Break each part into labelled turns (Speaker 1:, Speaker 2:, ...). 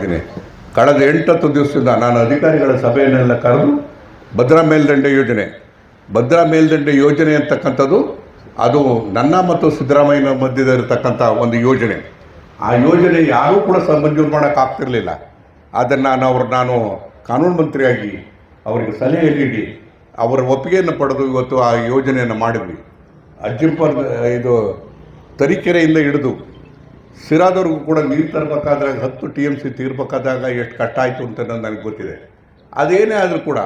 Speaker 1: ಇದ್ದೀನಿ. ಕಳೆದ 8-10 ದಿವಸದಿಂದ ನಾನು ಅಧಿಕಾರಿಗಳ ಸಭೆಯನ್ನೆಲ್ಲ ಕರೆದು ಭದ್ರಾ ಮೇಲ್ದಂಡೆ ಯೋಜನೆ ಅಂತಕ್ಕಂಥದ್ದು ಅದು ನನ್ನ ಮತ್ತು ಸಿದ್ದರಾಮಯ್ಯನ ಮಧ್ಯದಲ್ಲಿರ್ತಕ್ಕಂಥ ಒಂದು ಯೋಜನೆ. ಆ ಯೋಜನೆ ಯಾರೂ ಕೂಡ ಮಂಜೂರು ಮಾಡೋಕ್ಕಾಗ್ತಿರಲಿಲ್ಲ. ಅದನ್ನು ನಾನು ಕಾನೂನು ಮಂತ್ರಿಯಾಗಿ ಅವರಿಗೆ ಸಲಹೆ ನೀಡಿ ಅವರ ಒಪ್ಪಿಗೆಯನ್ನು ಪಡೆದು ಇವತ್ತು ಆ ಯೋಜನೆಯನ್ನು ಮಾಡಿದ್ವಿ. ಅಜ್ಜಿಂಪರ್ ಇದು ತರೀಕೆರೆಯಿಂದ ಹಿಡಿದು ಸಿರಾದವ್ರಿಗೂ ಕೂಡ ನೀರು ತರಬೇಕಾದ್ರೆ 10 TMC ತೀರ್ಬೇಕಾದಾಗ ಎಷ್ಟು ಕಷ್ಟ ಆಯಿತು ಅಂತ ನನಗೆ ಗೊತ್ತಿದೆ. ಅದೇನೇ ಆದರೂ ಕೂಡ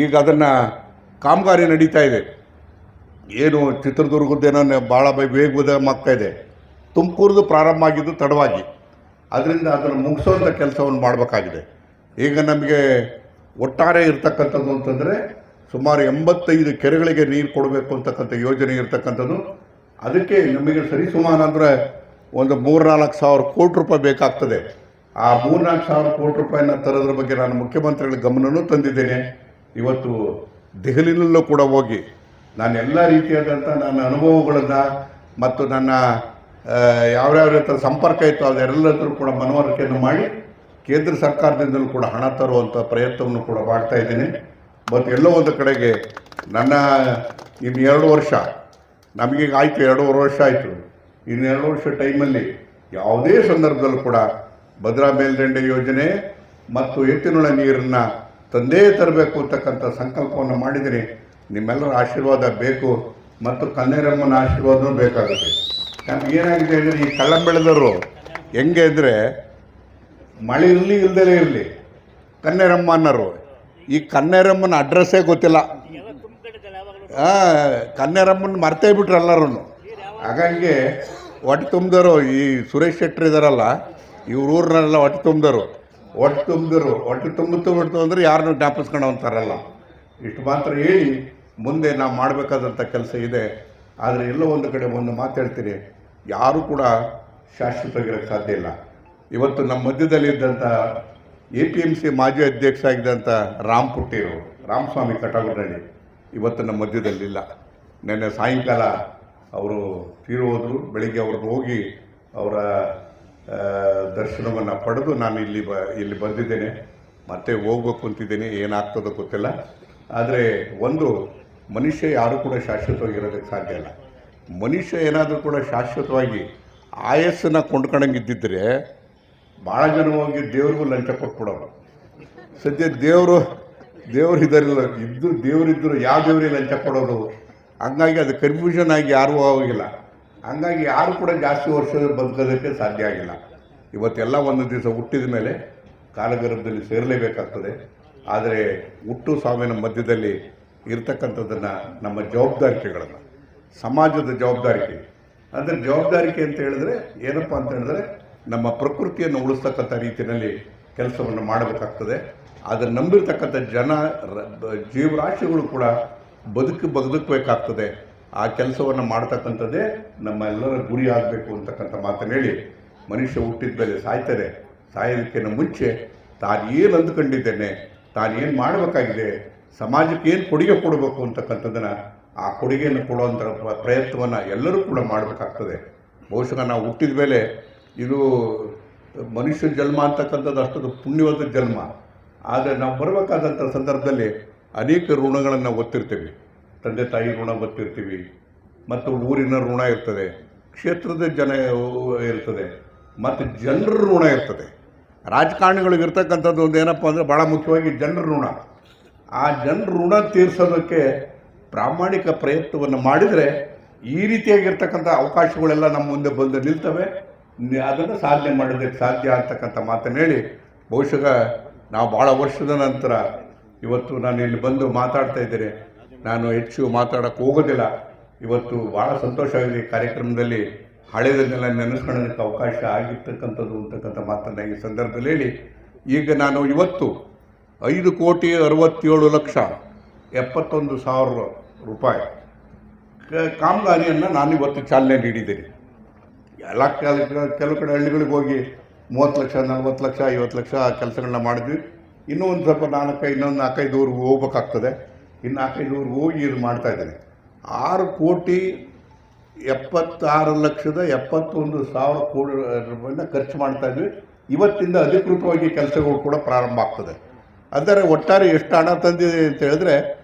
Speaker 1: ಈಗ ಅದನ್ನು ಕಾಮಗಾರಿ ನಡೀತಾ ಇದೆ. ಏನು ಚಿತ್ರದುರ್ಗದ್ದೇನೋ ಭಾಳ ವೇಗವಾಗ್ತಾಯಿದೆ. ತುಮಕೂರ್ದು ಪ್ರಾರಂಭ ಆಗಿದ್ದು ತಡವಾಗಿ, ಅದರಿಂದ ಅದನ್ನು ಮುಗಿಸೋಂಥ ಕೆಲಸವನ್ನು ಮಾಡಬೇಕಾಗಿದೆ. ಈಗ ನಮಗೆ ಒಟ್ಟಾರೆ ಇರ್ತಕ್ಕಂಥದ್ದು ಅಂತಂದರೆ ಸುಮಾರು 85 ಕೆರೆಗಳಿಗೆ ನೀರು ಕೊಡಬೇಕು ಅಂತಕ್ಕಂಥ ಯೋಜನೆ ಇರ್ತಕ್ಕಂಥದ್ದು. ಅದಕ್ಕೆ ನಮಗೆ ಸರಿಸುಮಾರು ಅಂದರೆ ಒಂದು 3-4 ಸಾವಿರ ಕೋಟಿ ರೂಪಾಯಿ ಬೇಕಾಗ್ತದೆ. ಆ 3-4 ಸಾವಿರ ಕೋಟಿ ರೂಪಾಯಿನ ತರೋದ್ರ ಬಗ್ಗೆ ನಾನು ಮುಖ್ಯಮಂತ್ರಿಗಳ ಗಮನವೂ ತಂದಿದ್ದೇನೆ. ಇವತ್ತು ದೆಹಲಿನಲ್ಲೂ ಕೂಡ ಹೋಗಿ ನಾನು ಎಲ್ಲ ರೀತಿಯಾದಂಥ ನನ್ನ ಅನುಭವಗಳನ್ನು ಮತ್ತು ನನ್ನ ಯಾವ್ಯಾವ ರೀತಿಯ ಸಂಪರ್ಕ ಇತ್ತು ಅದೆಲ್ಲದರೂ ಕೂಡ ಮನವರಿಕೆಯನ್ನು ಮಾಡಿ ಕೇಂದ್ರ ಸರ್ಕಾರದಿಂದಲೂ ಕೂಡ ಹಣ ತರುವಂಥ ಪ್ರಯತ್ನವನ್ನು ಕೂಡ ಮಾಡ್ತಾ ಇದ್ದೀನಿ. ಮತ್ತು ಎಲ್ಲೋ ಒಂದು ಕಡೆಗೆ ನನ್ನ ಇನ್ನು 2 ವರ್ಷ ನಮಗೀಗ ಆಯಿತು, 2.5 ವರ್ಷ ಆಯಿತು. ಇನ್ನು 2 ವರ್ಷ ಟೈಮಲ್ಲಿ ಯಾವುದೇ ಸಂದರ್ಭದಲ್ಲೂ ಕೂಡ ಭದ್ರಾ ಮೇಲ್ದಂಡೆ ಯೋಜನೆ ಮತ್ತು ಎತ್ತಿನೊಳ ನೀರನ್ನು ತಂದೇ ತರಬೇಕು ಅಂತಕ್ಕಂಥ ಸಂಕಲ್ಪವನ್ನು ಮಾಡಿದ್ದೀನಿ. ನಿಮ್ಮೆಲ್ಲರ ಆಶೀರ್ವಾದ ಬೇಕು ಮತ್ತು ಕನ್ನೇರಮ್ಮನ ಆಶೀರ್ವಾದವೂ ಬೇಕಾಗುತ್ತೆ. ನಮಗೇನಾಗಿದೆ ಅಂದರೆ ಈ ಕಳ್ಳಂಬೆಳೆದವರು ಹೆಂಗೆ ಅಂದರೆ ಮಳೆ ಇರಲಿ ಇಲ್ದಲೇ ಇರಲಿ ಕನ್ನೇರಮ್ಮ ಅನ್ನೋರು. ಈ ಕನ್ನೇರಮ್ಮನ ಅಡ್ರೆಸ್ಸೇ ಗೊತ್ತಿಲ್ಲ. ಕನ್ನೇರಮ್ಮನ ಮರ್ತೇ ಬಿಟ್ರು ಎಲ್ಲರೂ. ಹಾಗಾಗಿ ಹೊಟ್ಟೆ ತುಂಬಿದವರು ಈ ಸುರೇಶ್ ಶೆಟ್ಟರ್ ಇದ್ದಾರಲ್ಲ, ಇವ್ರ ಊರಿನೆಲ್ಲ ಹೊಟ್ಟೆ ತುಂಬಿದವರು ಹೊಟ್ಟೆ ತುಂಬಿತು ಅಂದರೆ ಯಾರನ್ನೂ ಜ್ಞಾಪಿಸ್ಕೊಂಡು ಅಂತಾರಲ್ಲ. ಇಷ್ಟು ಮಾತ್ರ ಹೇಳಿ ಮುಂದೆ ನಾವು ಮಾಡಬೇಕಾದಂಥ ಕೆಲಸ ಇದೆ. ಆದರೆ ಎಲ್ಲೋ ಒಂದು ಕಡೆ ಒಂದು ಮಾತಾಡ್ತೀನಿ, ಯಾರೂ ಕೂಡ ಶಾಶ್ವತವಾಗಿರೋಕ್ಕೆ ಸಾಧ್ಯ ಇಲ್ಲ. ಇವತ್ತು ನಮ್ಮ ಮಧ್ಯದಲ್ಲಿದ್ದಂಥ APMC ಮಾಜಿ ಅಧ್ಯಕ್ಷ ಆಗಿದ್ದಂಥ ರಾಮಸ್ವಾಮಿ ಕಟಾಗುನಹಳ್ಳಿ ಇವತ್ತು ನಮ್ಮ ಮಧ್ಯದಲ್ಲಿಲ್ಲ. ನೆನ್ನೆ ಸಾಯಂಕಾಲ ಅವರು ತೀರೋದ್ರು. ಬೆಳಿಗ್ಗೆ ಅವ್ರನ್ನ ಹೋಗಿ ಅವರ ದರ್ಶನವನ್ನು ಪಡೆದು ನಾನು ಇಲ್ಲಿ ಬಂದಿದ್ದೇನೆ. ಮತ್ತೆ ಹೋಗ್ಬೇಕು ಅಂತಿದ್ದೇನೆ, ಏನಾಗ್ತದೋ ಗೊತ್ತಿಲ್ಲ. ಆದರೆ ಒಂದು ಮನುಷ್ಯ ಯಾರೂ ಕೂಡ ಶಾಶ್ವತವಾಗಿರೋದಕ್ಕೆ ಸಾಧ್ಯ ಇಲ್ಲ. ಮನುಷ್ಯ ಏನಾದರೂ ಕೂಡ ಶಾಶ್ವತವಾಗಿ ಆಯಸ್ಸನ್ನು ಕೊಂಡ್ಕೊಂಡಂಗಿದ್ದಿದ್ರೆ ಭಾಳ ಜನ ಹೋಗಿ ದೇವ್ರಿಗೂ ಲಂಚ ಕೊಟ್ಬಿಡೋರು. ಸದ್ಯ ದೇವರು ಇದರಿಲ್ಲ, ದೇವರಿದ್ದರು ಯಾವ ದೇವರಿಗೆ ಲಂಚ ಕೊಡೋದು. ಹಂಗಾಗಿ ಅದು ಕನ್ಫ್ಯೂಷನ್ ಆಗಿ ಯಾರೂ ಹೋಗಿಲ್ಲ. ಹಂಗಾಗಿ ಯಾರು ಕೂಡ ಜಾಸ್ತಿ ವರ್ಷ ಬದುಕೋದಕ್ಕೆ ಸಾಧ್ಯ ಆಗಿಲ್ಲ. ಇವತ್ತೆಲ್ಲ ಒಂದು ದಿವಸ ಹುಟ್ಟಿದ ಮೇಲೆ ಕಾಲಗರ್ಭದಲ್ಲಿ ಸೇರಲೇಬೇಕಾಗ್ತದೆ. ಆದರೆ ಹುಟ್ಟು ಸಾವಿನ ಮಧ್ಯದಲ್ಲಿ ಇರ್ತಕ್ಕಂಥದ್ದನ್ನು ನಮ್ಮ ಜವಾಬ್ದಾರಿಕೆಗಳನ್ನು, ಸಮಾಜದ ಜವಾಬ್ದಾರಿಕೆ ಅಂದರೆ ಜವಾಬ್ದಾರಿಕೆ ಅಂತ ಹೇಳಿದ್ರೆ ಏನಪ್ಪ ಅಂತ ಹೇಳಿದ್ರೆ ನಮ್ಮ ಪ್ರಕೃತಿಯನ್ನು ಉಳಿಸ್ತಕ್ಕಂಥ ರೀತಿಯಲ್ಲಿ ಕೆಲಸವನ್ನು ಮಾಡಬೇಕಾಗ್ತದೆ. ಅದನ್ನು ನಂಬಿರ್ತಕ್ಕಂಥ ಜೀವರಾಶಿಗಳು ಕೂಡ ಬದುಕಬೇಕಾಗ್ತದೆ. ಆ ಕೆಲಸವನ್ನು ಮಾಡ್ತಕ್ಕಂಥದ್ದೇ ನಮ್ಮ ಎಲ್ಲರ ಗುರಿ ಆಗಬೇಕು ಅಂತಕ್ಕಂಥ ಮಾತನ್ನು ಹೇಳಿ, ಮನುಷ್ಯ ಹುಟ್ಟಿದ ಮೇಲೆ ಸಾಯ್ತಾರೆ. ಸಾಯೋದಕ್ಕಿಂತ ಮುಂಚೆ ತಾನು ಏನು ಅಂದ್ಕೊಂಡಿದ್ದೇನೆ, ತಾನು ಏನು ಮಾಡಬೇಕಾಗಿದೆ, ಸಮಾಜಕ್ಕೆ ಏನು ಕೊಡುಗೆ ಕೊಡಬೇಕು ಅಂತಕ್ಕಂಥದ್ದನ್ನು ಆ ಕೊಡುಗೆಯನ್ನು ಕೊಡುವಂಥ ಪ್ರಯತ್ನವನ್ನು ಎಲ್ಲರೂ ಕೂಡ ಮಾಡಬೇಕಾಗ್ತದೆ. ಬಹುಶಃ ನಾವು ಹುಟ್ಟಿದ ಮೇಲೆ ಇದು ಮನುಷ್ಯ ಜನ್ಮ ಅಂತಕ್ಕಂಥದ್ದು ಅಷ್ಟೊಂದು ಪುಣ್ಯವಾದ ಜನ್ಮ. ಆದರೆ ನಾವು ಬರಬೇಕಾದಂಥ ಸಂದರ್ಭದಲ್ಲಿ ಅನೇಕ ಋಣಗಳನ್ನು ಒತ್ತಿರ್ತೀವಿ. ತಂದೆ ತಾಯಿ ಋಣ ಒತ್ತಿರ್ತೀವಿ, ಮತ್ತು ಊರಿನ ಋಣ ಇರ್ತದೆ, ಕ್ಷೇತ್ರದ ಜನ ಇರ್ತದೆ, ಮತ್ತು ಜನರ ಋಣ ಇರ್ತದೆ. ರಾಜಕಾರಣಿಗಳಿಗಿರ್ತಕ್ಕಂಥದ್ದು ಒಂದು ಏನಪ್ಪ ಅಂದರೆ ಭಾಳ ಮುಖ್ಯವಾಗಿ ಜನರ ಋಣ. ಆ ಜನರ ಋಣ ತೀರಿಸೋದಕ್ಕೆ ಪ್ರಾಮಾಣಿಕ ಪ್ರಯತ್ನವನ್ನು ಮಾಡಿದರೆ ಈ ರೀತಿಯಾಗಿರ್ತಕ್ಕಂಥ ಅವಕಾಶಗಳೆಲ್ಲ ನಮ್ಮ ಮುಂದೆ ಬಂದು ನಿಲ್ತವೆ. ಅದನ್ನು ಸಾಧನೆ ಮಾಡೋದಕ್ಕೆ ಸಾಧ್ಯ ಅಂತಕ್ಕಂಥ ಮಾತನ್ನು ಹೇಳಿ, ಬಹುಶಃ ನಾವು ಭಾಳ ವರ್ಷದ ನಂತರ ಇವತ್ತು ನಾನು ಇಲ್ಲಿ ಬಂದು ಮಾತಾಡ್ತಾ ಇದ್ದೇನೆ. ನಾನು ಹೆಚ್ಚು ಮಾತಾಡೋಕ್ಕೆ ಹೋಗೋದಿಲ್ಲ. ಇವತ್ತು ಭಾಳ ಸಂತೋಷವಾಗಿದೆ ಈ ಕಾರ್ಯಕ್ರಮದಲ್ಲಿ ಹಳೆಯದನ್ನೆಲ್ಲ ನೆನೆಸ್ಕೊಳ್ಳೋದಕ್ಕೆ ಅವಕಾಶ ಆಗಿರ್ತಕ್ಕಂಥದ್ದು ಅಂತಕ್ಕಂಥ ಮಾತನ್ನು ಈ ಸಂದರ್ಭದಲ್ಲಿ ಹೇಳಿ, ಈಗ ನಾನು ಇವತ್ತು 5,67,71,000 ರೂಪಾಯಿ ಕಾಮಗಾರಿಯನ್ನು ನಾನು ಇವತ್ತು ಚಾಲನೆ ನೀಡಿದ್ದೀನಿ. ಎಲ್ಲ ಕೆಲವು ಕಡೆ ಹಳ್ಳಿಗಳಿಗೆ ಹೋಗಿ 30 ಲಕ್ಷ, 40 ಲಕ್ಷ, 50 ಲಕ್ಷ ಕೆಲಸಗಳನ್ನ ಮಾಡಿದ್ವಿ. ಇನ್ನೂ ಒಂದು ಸ್ವಲ್ಪ 4-5 ಊರಿಗೆ ಹೋಗ್ಬೇಕಾಗ್ತದೆ. ಇನ್ನು 4-5 ಊರಿಗೆ ಹೋಗಿ ಇದು ಮಾಡ್ತಾಯಿದ್ದೇನೆ. 6,76,71,000 ಕೋಟಿ ರೂಪಾಯಿನ ಖರ್ಚು ಮಾಡ್ತಾಯಿದ್ವಿ. ಇವತ್ತಿಂದ ಅಧಿಕೃತವಾಗಿ ಕೆಲಸಗಳು ಕೂಡ ಪ್ರಾರಂಭ ಆಗ್ತದೆ. ಅಂದರೆ ಒಟ್ಟಾರೆ ಎಷ್ಟು ಹಣ ತಂದಿದೆ ಅಂತ ಹೇಳಿದ್ರೆ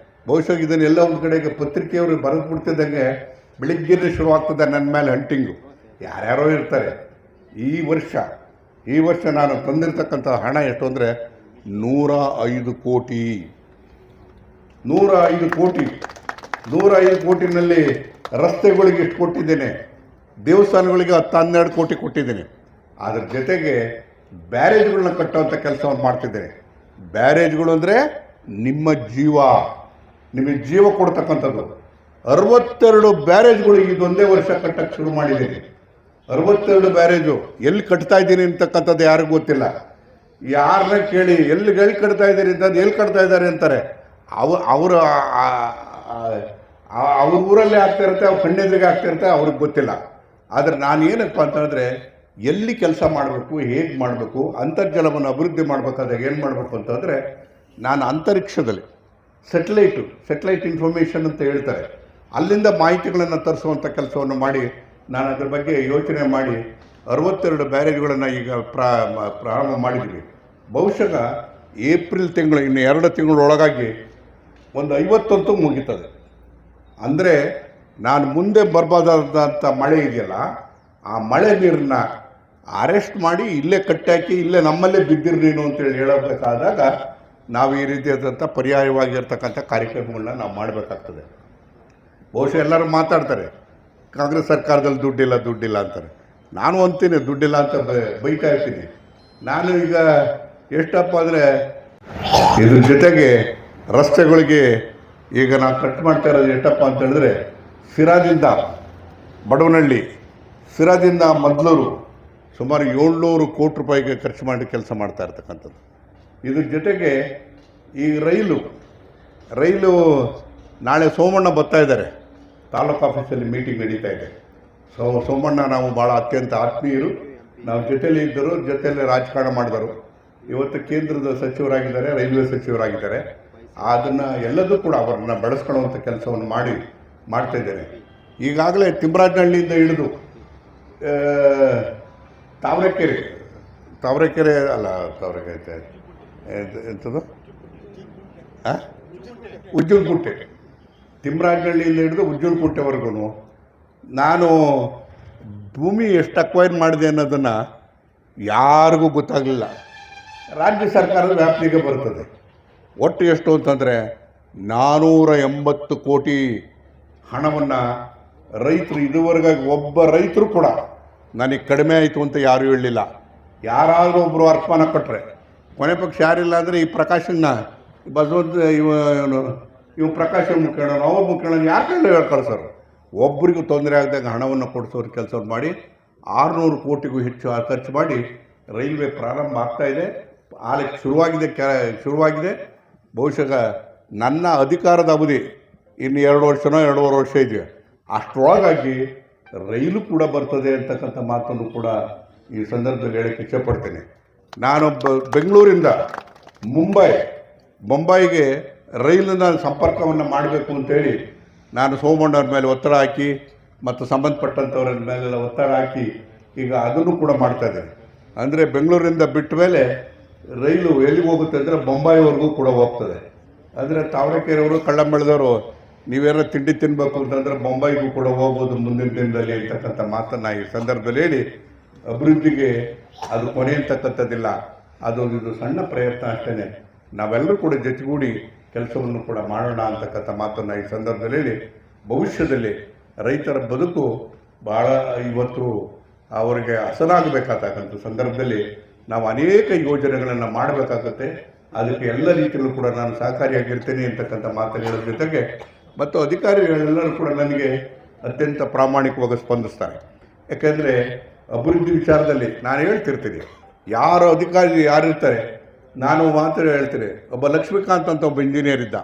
Speaker 1: ಬಹುಶಃ ಇದನ್ನೆಲ್ಲ ಒಂದು ಕಡೆಗೆ ಪತ್ರಿಕೆಯವರು ಬರೆದು ಬಿಡ್ತಿದ್ದಂಗೆ ಬೆಳಿಗ್ಗೆನೇ ಶುರುವಾಗ್ತದೆ ನನ್ನ ಮೇಲೆ ಹಂಟಿಂಗು. ಯಾರ್ಯಾರೋ ಇರ್ತಾರೆ. ಈ ವರ್ಷ ನಾನು ತಂದಿರತಕ್ಕಂಥ ಹಣ ಎಷ್ಟು ಅಂದರೆ 105 ಕೋಟಿ. 105 ಕೋಟಿನಲ್ಲಿ ರಸ್ತೆಗಳಿಗೆ ಎಷ್ಟು ಕೊಟ್ಟಿದ್ದೇನೆ, ದೇವಸ್ಥಾನಗಳಿಗೆ 10-12 ಕೋಟಿ ಕೊಟ್ಟಿದ್ದೇನೆ. ಅದ್ರ ಜೊತೆಗೆ ಬ್ಯಾರೇಜ್ಗಳನ್ನ ಕಟ್ಟುವಂಥ ಕೆಲಸವನ್ನು ಮಾಡ್ತಿದ್ದೇನೆ. ಬ್ಯಾರೇಜ್ಗಳು ಅಂದರೆ ನಿಮಗೆ ಜೀವ ಕೊಡ್ತಕ್ಕಂಥದ್ದು. 62 ಬ್ಯಾರೇಜ್ಗಳು ಇದೊಂದೇ ವರ್ಷ ಕಟ್ಟಕ್ಕೆ ಶುರು ಮಾಡಿದ್ದೀನಿ. 62 ಬ್ಯಾರೇಜು ಎಲ್ಲಿ ಕಟ್ತಾ ಇದ್ದೀನಿ ಅಂತಕ್ಕಂಥದ್ದು ಯಾರಿಗೂ ಗೊತ್ತಿಲ್ಲ. ಯಾರನ್ನ ಕೇಳಿ ಎಲ್ಲಿ ಕಟ್ತಾ ಇದ್ದೀರಿ ಅಂತ, ಎಲ್ಲಿ ಕಟ್ತಾ ಇದ್ದಾರೆ ಅಂತಾರೆ. ಅವ್ರ ಊರಲ್ಲೇ ಆಗ್ತಾ ಇರುತ್ತೆ, ಅವ್ರ ಕಣ್ಣೆದುರಿಗೆ ಆಗ್ತಾ ಇರುತ್ತೆ, ಅವ್ರಿಗೆ ಗೊತ್ತಿಲ್ಲ. ಆದರೆ ನಾನು ಏನಪ್ಪ ಅಂತ ಹೇಳಿದ್ರೆ ಎಲ್ಲಿ ಕೆಲಸ ಮಾಡಬೇಕು, ಹೇಗೆ ಮಾಡಬೇಕು, ಅಂತರ್ಜಲವನ್ನು ಅಭಿವೃದ್ಧಿ ಮಾಡಬೇಕಾದಾಗ ಏನು ಮಾಡಬೇಕು ಅಂತಂದರೆ ನಾನು ಅಂತರಿಕ್ಷದಲ್ಲಿ ಸೆಟಲೈಟ್ ಇನ್ಫಾರ್ಮೇಷನ್ ಅಂತ ಹೇಳ್ತಾರೆ, ಅಲ್ಲಿಂದ ಮಾಹಿತಿಗಳನ್ನು ತರಿಸುವಂಥ ಕೆಲಸವನ್ನು ಮಾಡಿ ನಾನು ಅದ್ರ ಬಗ್ಗೆ ಯೋಚನೆ ಮಾಡಿ 62 ಬ್ಯಾರೇಜ್ಗಳನ್ನು ಈಗ ಪ್ರಾರಂಭ ಮಾಡಿದ್ವಿ. ಬಹುಶಃ ಏಪ್ರಿಲ್ ತಿಂಗಳು ಇನ್ನು 2 ತಿಂಗಳೊಳಗಾಗಿ ಒಂದು 50 ಮುಗೀತದೆ. ಅಂದರೆ ನಾನು ಮುಂದೆ ಬರಬಹುದಾದಂಥ ಮಳೆ ಇದೆಯಲ್ಲ, ಆ ಮಳೆ ನೀರನ್ನ ಅರೆಸ್ಟ್ ಮಾಡಿ ಇಲ್ಲೇ ಕಟ್ಟಾಕಿ ಇಲ್ಲೇ ನಮ್ಮಲ್ಲೇ ಬಿದ್ದಿರು ನೀನು ಅಂತೇಳಿ ಹೇಳಬೇಕಾದಾಗ ನಾವು ಈ ರೀತಿಯಾದಂಥ ಪರ್ಯಾಯವಾಗಿರ್ತಕ್ಕಂಥ ಕಾರ್ಯಕ್ರಮಗಳನ್ನ ನಾವು ಮಾಡಬೇಕಾಗ್ತದೆ. ಬಹುಶಃ ಎಲ್ಲರೂ ಮಾತಾಡ್ತಾರೆ ಕಾಂಗ್ರೆಸ್ ಸರ್ಕಾರದಲ್ಲಿ ದುಡ್ಡಿಲ್ಲ ಅಂತಾರೆ. ನಾನು ಅಂತೀನಿ ದುಡ್ಡಿಲ್ಲ ಅಂತ ಬೈತಾ ಇರ್ತೀನಿ. ನಾನು ಈಗ ಎಷ್ಟಪ್ಪ ಅಂದರೆ ಇದ್ರ ಜೊತೆಗೆ ರಸ್ತೆಗಳಿಗೆ ಈಗ ನಾವು ಕಟ್ ಮಾಡ್ತಾ ಇರೋದು ಎಷ್ಟಪ್ಪ ಅಂತ ಹೇಳಿದ್ರೆ ಸಿರಾದಿಂದ ಬಡವನಹಳ್ಳಿ, ಸಿರಾದಿಂದ ಮದ್ಲೂರು ಸುಮಾರು 700 ಕೋಟಿ ರೂಪಾಯಿಗೆ ಖರ್ಚು ಮಾಡಿ ಕೆಲಸ ಮಾಡ್ತಾ ಇರ್ತಕ್ಕಂಥದ್ದು. ಇದ್ರ ಜೊತೆಗೆ ಈ ರೈಲು ನಾಳೆ ಸೋಮಣ್ಣ ಬರ್ತಾ ಇದ್ದಾರೆ, ತಾಲೂಕು ಆಫೀಸಲ್ಲಿ ಮೀಟಿಂಗ್ ನಡೀತಾ ಇದೆ. ಸೋಮಣ್ಣ ನಾವು ಭಾಳ ಅತ್ಯಂತ ಆತ್ಮೀಯರು, ನಾವು ಜೊತೆಯಲ್ಲಿ ಇದ್ದರು, ಜೊತೆಯಲ್ಲಿ ರಾಜಕಾರಣ ಮಾಡಿದರು. ಇವತ್ತು ಕೇಂದ್ರದ ಸಚಿವರಾಗಿದ್ದಾರೆ, ರೈಲ್ವೆ ಸಚಿವರಾಗಿದ್ದಾರೆ. ಅದನ್ನು ಎಲ್ಲದೂ ಕೂಡ ಅವರನ್ನು ಬೆಳೆಸ್ಕೊಳ್ಳುವಂಥ ಕೆಲಸವನ್ನು ಮಾಡ್ತಾ ಇದ್ದೇನೆ. ಈಗಾಗಲೇ ತಿಮ್ಮರಾಜನಹಳ್ಳಿಯಿಂದ ಹಿಡಿದು ತಾವರೆಕೆರೆ ಎಂಥದ್ದು ಉಜ್ಜನಕುಂಟೆ, ತಿಮ್ಮರಾಜನಹಳ್ಳಿಯಿಂದ ಹಿಡಿದು ಉಜ್ಜನಕುಂಟೆವರೆಗೂ ನಾನು ಭೂಮಿ ಎಷ್ಟು ಅಕ್ವೈರ್ ಮಾಡಿದೆ ಅನ್ನೋದನ್ನು ಯಾರಿಗೂ ಗೊತ್ತಾಗಲಿಲ್ಲ. ರಾಜ್ಯ ಸರ್ಕಾರದ ವ್ಯಾಪ್ತಿಗೆ ಬರ್ತದೆ. ಒಟ್ಟು ಎಷ್ಟು ಅಂತಂದರೆ 480 ಕೋಟಿ ಹಣವನ್ನು ರೈತರು ಇದುವರೆಗೆ ಒಬ್ಬ ರೈತರು ಕೂಡ ನನಗೆ ಕಡಿಮೆ ಆಯಿತು ಅಂತ ಯಾರೂ ಹೇಳಲಿಲ್ಲ. ಯಾರಾದರೂ ಒಬ್ಬರು ಅರ್ಪಣೆ ಕೊಟ್ಟರೆ, ಕೊನೆ ಪಕ್ಷ ಯಾರಿಲ್ಲ ಅಂದರೆ ಈ ಪ್ರಕಾಶನ್ನ ಬಸವಂತ ಇವು ಪ್ರಕಾಶ ಮುಖ್ಯಣ ಅವ್ರ ಮುಖ್ಯಣ ಯಾರ ಕೈಲಿ ಕಳಿಸೋರು. ಒಬ್ಬರಿಗೂ ತೊಂದರೆ ಆಗದಾಗ ಹಣವನ್ನು ಕೊಡಿಸೋರು ಕೆಲಸವನ್ನು ಮಾಡಿ 600 ಕೋಟಿಗೂ ಹೆಚ್ಚು ಖರ್ಚು ಮಾಡಿ ರೈಲ್ವೆ ಪ್ರಾರಂಭ ಆಗ್ತಾಯಿದೆ. ಆಲಕ್ಕೆ ಶುರುವಾಗಿದೆ. ಬಹುಶಃ ನನ್ನ ಅಧಿಕಾರದ ಅವಧಿ ಇನ್ನು 2 ವರ್ಷನೋ 2.5 ವರ್ಷ ಇದೆಯಾ, ಅಷ್ಟರೊಳಗಾಗಿ ರೈಲು ಕೂಡ ಬರ್ತದೆ ಅಂತಕ್ಕಂಥ ಮಾತನ್ನು ಕೂಡ ಈ ಸಂದರ್ಭದಲ್ಲಿ ಹೇಳಕ್ಕೆ ಇಷ್ಟಪಡ್ತೇನೆ. ನಾನು ಬೆಂಗಳೂರಿಂದ ಮುಂಬೈಗೆ ರೈಲಿನ ಸಂಪರ್ಕವನ್ನು ಮಾಡಬೇಕು ಅಂತೇಳಿ ನಾನು ಸೋಮಣ್ಣವ್ರ ಮೇಲೆ ಒತ್ತಡ ಹಾಕಿ ಮತ್ತು ಸಂಬಂಧಪಟ್ಟಂಥವ್ರ ಮೇಲೆಲ್ಲ ಒತ್ತಡ ಹಾಕಿ ಈಗ ಅದನ್ನು ಕೂಡ ಮಾಡ್ತಾಯಿದ್ದೇನೆ. ಅಂದರೆ ಬೆಂಗಳೂರಿಂದ ಬಿಟ್ಟ ಮೇಲೆ ರೈಲು ಎಲ್ಲಿಗೆ ಹೋಗುತ್ತೆ ಅಂದರೆ ಬೊಂಬಾಯಿವರೆಗೂ ಕೂಡ ಹೋಗ್ತದೆ. ಅಂದರೆ ತಾವರೆಕೆರೆಯವರು ಕಳ್ಳಂಬೆಳೆದವರು ನೀವೇನೋ ತಿಂಡಿ ತಿನ್ನಬೇಕು ಅಂತಂದರೆ ಬೊಂಬಾಯಿಗೂ ಕೂಡ ಹೋಗ್ಬೋದು ಮುಂದಿನ ದಿನದಲ್ಲಿ ಅಂತಕ್ಕಂಥ ಮಾತನ್ನು ಈ ಸಂದರ್ಭದಲ್ಲಿ ಹೇಳಿ, ಅಭಿವೃದ್ಧಿಗೆ ಅದು ಕೊನೆ ಅಂತಕ್ಕಂಥದ್ದಿಲ್ಲ, ಇದು ಸಣ್ಣ ಪ್ರಯತ್ನ ಅಷ್ಟೇ. ನಾವೆಲ್ಲರೂ ಕೂಡ ಜೊತೆಗೂಡಿ ಕೆಲಸವನ್ನು ಕೂಡ ಮಾಡೋಣ ಅಂತಕ್ಕಂಥ ಮಾತನ್ನು ಈ ಸಂದರ್ಭದಲ್ಲಿ ಹೇಳಿ, ಭವಿಷ್ಯದಲ್ಲಿ ರೈತರ ಬದುಕು ಭಾಳ ಇವತ್ತು ಅವರಿಗೆ ಹಸನಾಗಬೇಕಾಗತಕ್ಕಂಥ ಸಂದರ್ಭದಲ್ಲಿ ನಾವು ಅನೇಕ ಯೋಜನೆಗಳನ್ನು ಮಾಡಬೇಕಾಗುತ್ತೆ. ಅದಕ್ಕೆ ಎಲ್ಲ ರೀತಿಯಲ್ಲೂ ಕೂಡ ನಾನು ಸಹಕಾರಿಯಾಗಿರ್ತೇನೆ ಅಂತಕ್ಕಂಥ ಮಾತನ್ನು ಹೇಳೋದ್ರ ಜೊತೆಗೆ ಮತ್ತು ಅಧಿಕಾರಿಗಳೆಲ್ಲರೂ ಕೂಡ ನನಗೆ ಅತ್ಯಂತ ಪ್ರಾಮಾಣಿಕವಾಗಿ ಸ್ಪಂದಿಸ್ತಾರೆ. ಯಾಕೆಂದರೆ ಅಭಿವೃದ್ಧಿ ವಿಚಾರದಲ್ಲಿ ನಾನು ಹೇಳ್ತಿರ್ತೀನಿ, ಯಾರು ಅಧಿಕಾರಿ ಯಾರಿರ್ತಾರೆ ನಾನು ಮಾತ್ರ ಹೇಳ್ತೀನಿ. ಒಬ್ಬ ಲಕ್ಷ್ಮೀಕಾಂತ್ ಅಂತ ಒಬ್ಬ ಇಂಜಿನಿಯರ್ ಇದ್ದ,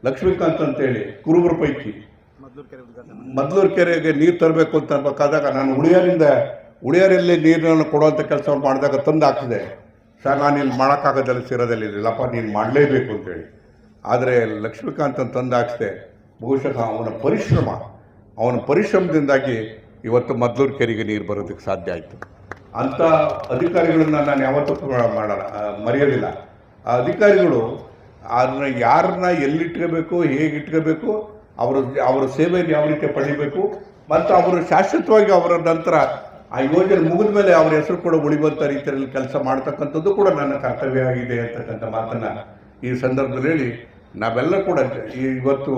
Speaker 1: ಲಕ್ಷ್ಮೀಕಾಂತ್ ಅಂತೇಳಿ ಕುರುಬರ ಪೈಕಿ ಮದ್ಲೂರು ಕೆರೆಗೆ ನೀರು ತರಬೇಕು ಅಂತ ಅನ್ಬೇಕಾದಾಗ ನಾನು ಉಳಿಯಾರಲ್ಲಿ ನೀರನ್ನು ಕೊಡುವಂಥ ಕೆಲಸವನ್ನು ಮಾಡಿದಾಗ ತಂದು ಹಾಕಿದೆ. ಸರ್ ನಾನು ಇಲ್ಲಿ ಮಾಡೋಕ್ಕಾಗೋದಲ್ಲ, ಸಿರದಲ್ಲಿ ಇಲ್ಲಪ್ಪ ನೀನು ಮಾಡಲೇಬೇಕು ಅಂತೇಳಿ. ಆದರೆ ಲಕ್ಷ್ಮೀಕಾಂತ್ ತಂದು ಹಾಕಿದೆ. ಬಹುಶಃ ಅವನ ಪರಿಶ್ರಮದಿಂದಾಗಿ ಇವತ್ತು ಮದ್ಲೂರು ಕೆರೆಗೆ ನೀರು ಬರೋದಕ್ಕೆ ಸಾಧ್ಯ ಆಯಿತು. ಅಂಥ ಅಧಿಕಾರಿಗಳನ್ನ ನಾನು ಯಾವತ್ತೂ ಮರೆಯೋದಿಲ್ಲ. ಆ ಅಧಿಕಾರಿಗಳು ಅದನ್ನ ಯಾರನ್ನ ಎಲ್ಲಿಟ್ಕೋಬೇಕು, ಹೇಗೆ ಇಟ್ಕೋಬೇಕು, ಅವರ ಸೇವೆಯನ್ನು ಯಾವ ರೀತಿ ಪಡಿಬೇಕು, ಮತ್ತು ಅವರು ಶಾಶ್ವತವಾಗಿ ಅವರ ನಂತರ ಆ ಯೋಜನೆ ಮುಗಿದ ಮೇಲೆ ಅವರ ಹೆಸರು ಕೂಡ ಉಳಿಯುವಂಥ ರೀತಿಯಲ್ಲಿ ಕೆಲಸ ಮಾಡ್ತಕ್ಕಂಥದ್ದು ಕೂಡ ನನ್ನ ಕರ್ತವ್ಯ ಆಗಿದೆ ಅಂತಕ್ಕಂಥ ಮಾತನ್ನು ಈ ಸಂದರ್ಭದಲ್ಲಿ ಹೇಳಿ, ನಾವೆಲ್ಲ ಕೂಡ ಇವತ್ತು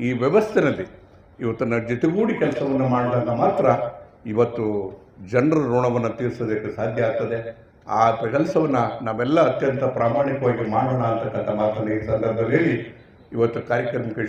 Speaker 1: ಈ ವ್ಯವಸ್ಥೆಯಲ್ಲಿ ಇವತ್ತು ಜೊತೆಗೂಡಿ ಕೆಲಸವನ್ನು ಮಾಡಿದಾಗ ಮಾತ್ರ ಇವತ್ತು ಜನರ ಋಣವನ್ನು ತೀರಿಸೋದಕ್ಕೆ ಸಾಧ್ಯ ಆಗ್ತದೆ. ಆ ಕೆಲಸವನ್ನು ನಾವೆಲ್ಲ ಅತ್ಯಂತ ಪ್ರಾಮಾಣಿಕವಾಗಿ ಮಾಡೋಣ ಅಂತಕ್ಕಂಥ ಮಾತನ್ನು ಈ ಸಂದರ್ಭದಲ್ಲಿ ಹೇಳಿ ಇವತ್ತು ಕಾರ್ಯಕ್ರಮಕ್ಕೆ